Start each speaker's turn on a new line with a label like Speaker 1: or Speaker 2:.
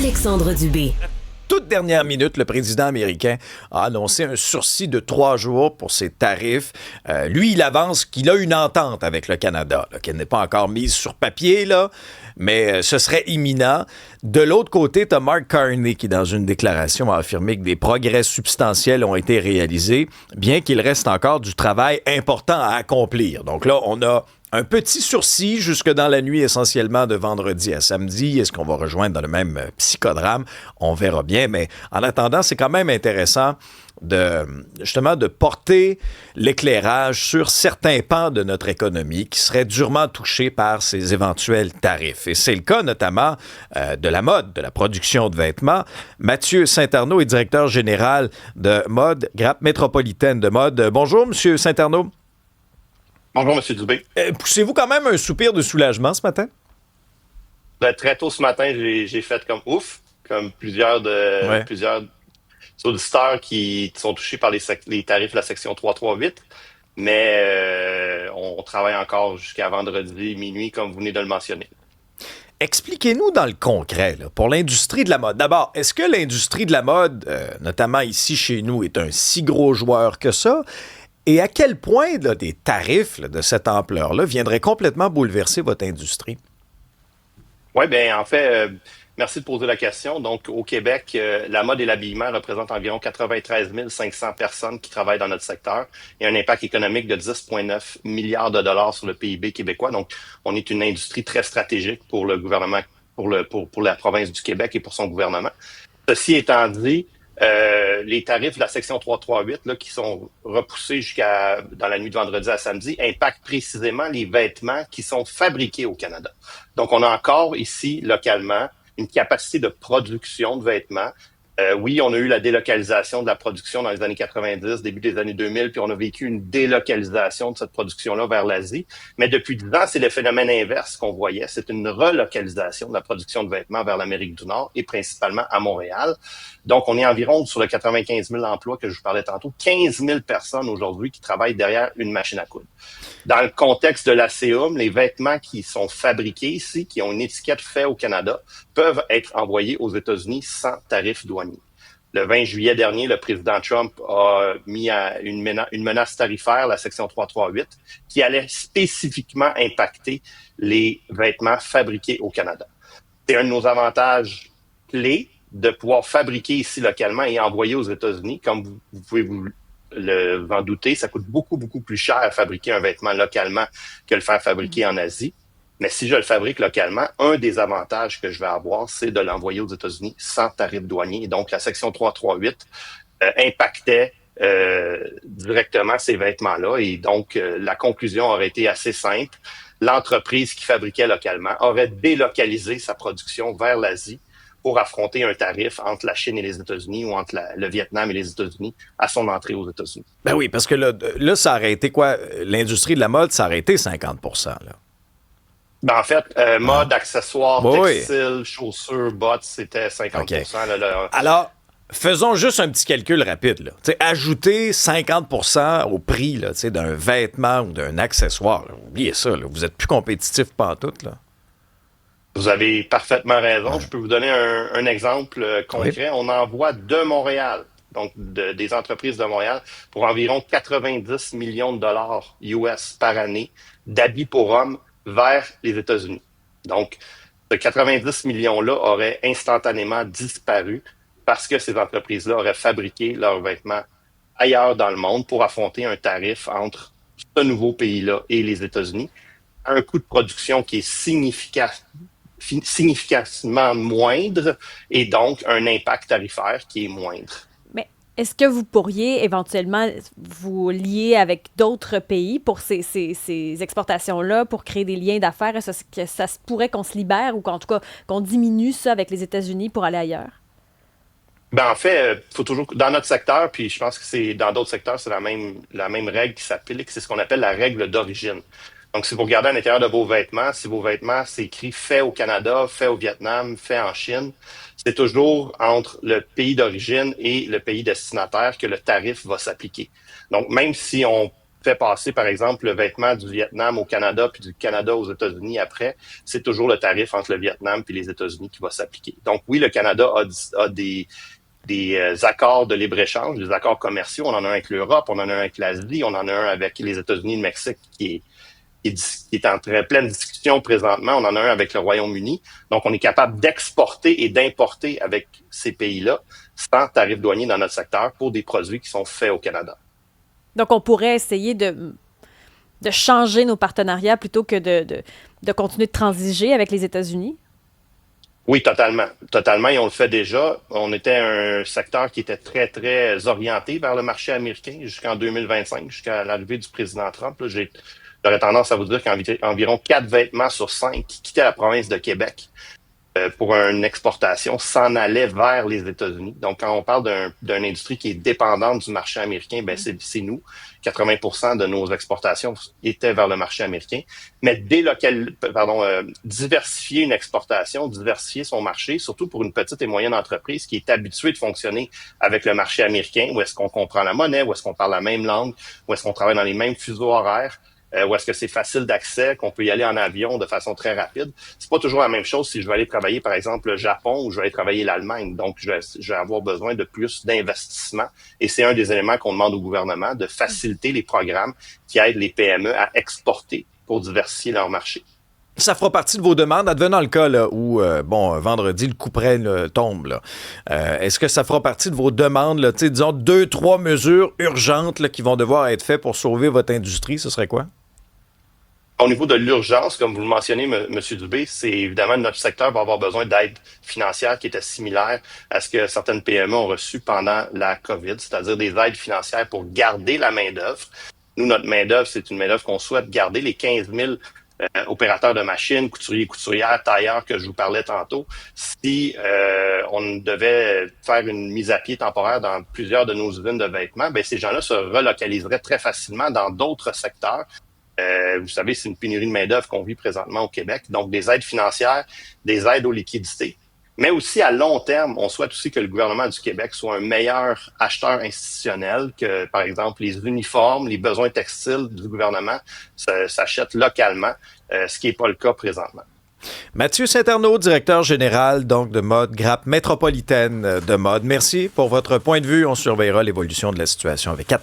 Speaker 1: Alexandre Dubé.
Speaker 2: Toute dernière minute, le président américain a annoncé un sursis de 3 jours pour ses tarifs. Lui, il avance qu'il a une entente avec le Canada, là, qu'elle n'est pas encore mise sur papier, là, mais ce serait imminent. De l'autre côté, tu as Mark Carney qui, dans une déclaration, a affirmé que des progrès substantiels ont été réalisés, bien qu'il reste encore du travail important à accomplir. Donc là, on a un petit sursis jusque dans la nuit, essentiellement de vendredi à samedi. Est-ce qu'on va rejoindre dans le même psychodrame? On verra bien, mais en attendant, c'est quand même intéressant de porter l'éclairage sur certains pans de notre économie qui seraient durement touchés par ces éventuels tarifs. Et c'est le cas notamment de la mode, de la production de vêtements. Mathieu Saint-Arnaud est directeur général de mode, Grappe métropolitaine de mode. Bonjour, Monsieur Saint-Arnaud.
Speaker 3: Bonjour, M. Dubé.
Speaker 2: Poussez-vous quand même un soupir de soulagement ce matin?
Speaker 3: Très tôt ce matin, j'ai fait comme ouf, comme plusieurs auditeurs qui sont touchés par les tarifs de la section 338. Mais on travaille encore jusqu'à vendredi minuit, comme vous venez de le mentionner.
Speaker 2: Expliquez-nous dans le concret, là, pour l'industrie de la mode. D'abord, est-ce que l'industrie de la mode, notamment ici chez nous, est un si gros joueur que ça? Et à quel point là, des tarifs là, de cette ampleur-là viendraient complètement bouleverser votre industrie?
Speaker 3: Oui, bien, en fait, merci de poser la question. Donc, au Québec, la mode et l'habillement représentent environ 93 500 personnes qui travaillent dans notre secteur et un impact économique de 10,9 milliards de dollars sur le PIB québécois. Donc, on est une industrie très stratégique pour le gouvernement, pour la province du Québec et pour son gouvernement. Ceci étant dit, les tarifs de la section 338 là, qui sont repoussés dans la nuit de vendredi à samedi impactent précisément les vêtements qui sont fabriqués au Canada. Donc, on a encore ici, localement, une capacité de production de vêtements. Oui, on a eu la délocalisation de la production dans les années 90, début des années 2000, puis on a vécu une délocalisation de cette production-là vers l'Asie. Mais depuis 10 ans, c'est le phénomène inverse qu'on voyait. C'est une relocalisation de la production de vêtements vers l'Amérique du Nord et principalement à Montréal. Donc, on est environ sur le 95 000 emplois que je vous parlais tantôt, 15 000 personnes aujourd'hui qui travaillent derrière une machine à coudre. Dans le contexte de la CEUM, les vêtements qui sont fabriqués ici, qui ont une étiquette faite au Canada, peuvent être envoyés aux États-Unis sans tarif douanier. Le 20 juillet dernier, le président Trump a mis une menace tarifaire, la section 338, qui allait spécifiquement impacter les vêtements fabriqués au Canada. C'est un de nos avantages clés de pouvoir fabriquer ici localement et envoyer aux États-Unis. Comme vous pouvez vous en douter, ça coûte beaucoup, beaucoup plus cher à fabriquer un vêtement localement que le faire fabriquer en Asie. Mais si je le fabrique localement, un des avantages que je vais avoir, c'est de l'envoyer aux États-Unis sans tarif douanier. Et donc, la section 338 impactait directement ces vêtements-là. Et donc, la conclusion aurait été assez simple. L'entreprise qui fabriquait localement aurait délocalisé sa production vers l'Asie pour affronter un tarif entre la Chine et les États-Unis ou entre le Vietnam et les États-Unis à son entrée aux États-Unis.
Speaker 2: Ben oui, parce que là ça aurait été quoi? L'industrie de la mode, ça aurait été 50 %. Là.
Speaker 3: Ben en fait, mode, accessoires, textiles, chaussures, bottes, c'était 50
Speaker 2: Okay.
Speaker 3: Là.
Speaker 2: Alors, faisons juste un petit calcul rapide. Là. Ajouter 50 % au prix là, d'un vêtement ou d'un accessoire. Là. Oubliez ça, là. Vous êtes plus compétitif pantoute, là.
Speaker 3: Vous avez parfaitement raison. Je peux vous donner un exemple concret. Oui. On envoie de Montréal, donc des entreprises de Montréal, pour environ 90 millions de dollars US par année d'habits pour hommes vers les États-Unis. Donc, ce 90 millions-là auraient instantanément disparu parce que ces entreprises-là auraient fabriqué leurs vêtements ailleurs dans le monde pour affronter un tarif entre ce nouveau pays-là et les États-Unis à un coût de production qui est significativement moindre et donc un impact tarifaire qui est moindre.
Speaker 4: Mais est-ce que vous pourriez éventuellement vous lier avec d'autres pays pour ces exportations-là, pour créer des liens d'affaires? Est-ce que ça se pourrait qu'on se libère ou qu'en tout cas qu'on diminue ça avec les États-Unis pour aller ailleurs?
Speaker 3: Ben en fait, faut toujours dans notre secteur, puis je pense que c'est dans d'autres secteurs, c'est la même règle qui s'applique, c'est ce qu'on appelle la règle d'origine. Donc, si vous regardez à l'intérieur de vos vêtements, si vos vêtements, c'est écrit fait au Canada, fait au Vietnam, fait en Chine, c'est toujours entre le pays d'origine et le pays destinataire que le tarif va s'appliquer. Donc, même si on fait passer, par exemple, le vêtement du Vietnam au Canada puis du Canada aux États-Unis après, c'est toujours le tarif entre le Vietnam puis les États-Unis qui va s'appliquer. Donc oui, le Canada a des accords de libre-échange, des accords commerciaux. On en a un avec l'Europe, on en a un avec l'Asie, on en a un avec les États-Unis et le Mexique qui est en très pleine discussion présentement. On en a un avec le Royaume-Uni. Donc, on est capable d'exporter et d'importer avec ces pays-là sans tarif douanier dans notre secteur pour des produits qui sont faits au Canada.
Speaker 4: Donc, on pourrait essayer de changer nos partenariats plutôt que de continuer de transiger avec les États-Unis?
Speaker 3: Oui, totalement. Totalement, et on le fait déjà. On était un secteur qui était très, très orienté vers le marché américain jusqu'en 2025, jusqu'à l'arrivée du président Trump. Là, j'aurais tendance à vous dire qu'environ 4 vêtements sur 5 qui quittaient la province de Québec pour une exportation s'en allaient vers les États-Unis. Donc, quand on parle d'une industrie qui est dépendante du marché américain, ben c'est nous. 80% de nos exportations étaient vers le marché américain. Mais diversifier une exportation, diversifier son marché, surtout pour une petite et moyenne entreprise qui est habituée de fonctionner avec le marché américain, où est-ce qu'on comprend la monnaie, où est-ce qu'on parle la même langue, où est-ce qu'on travaille dans les mêmes fuseaux horaires, où est-ce que c'est facile d'accès, qu'on peut y aller en avion de façon très rapide. C'est pas toujours la même chose si je vais aller travailler, par exemple, le Japon ou je vais aller travailler l'Allemagne. Donc, je vais avoir besoin de plus d'investissement. Et c'est un des éléments qu'on demande au gouvernement, de faciliter les programmes qui aident les PME à exporter pour diversifier leur marché.
Speaker 2: Ça fera partie de vos demandes, advenant le cas là, où, vendredi, le couperet tombe. Là. Est-ce que ça fera partie de vos demandes, là, disons, 2-3 mesures urgentes là, qui vont devoir être faites pour sauver votre industrie? Ce serait quoi?
Speaker 3: Au niveau de l'urgence, comme vous le mentionnez, M. Dubé, c'est évidemment notre secteur va avoir besoin d'aide financière qui était similaire à ce que certaines PME ont reçu pendant la COVID, c'est-à-dire des aides financières pour garder la main-d'œuvre. Nous, notre main-d'œuvre, c'est une main-d'œuvre qu'on souhaite garder. Les 15 000 opérateurs de machines, couturiers, couturières, tailleurs que je vous parlais tantôt, si on devait faire une mise à pied temporaire dans plusieurs de nos usines de vêtements, ben ces gens-là se relocaliseraient très facilement dans d'autres secteurs. Vous savez, c'est une pénurie de main-d'œuvre qu'on vit présentement au Québec. Donc, des aides financières, des aides aux liquidités. Mais aussi, à long terme, on souhaite aussi que le gouvernement du Québec soit un meilleur acheteur institutionnel, que, par exemple, les uniformes, les besoins textiles du gouvernement s'achètent localement, ce qui n'est pas le cas présentement.
Speaker 2: Mathieu Saint-Arnaud, directeur général donc de Mode Grappe Métropolitaine de Mode. Merci pour votre point de vue. On surveillera l'évolution de la situation avec attention.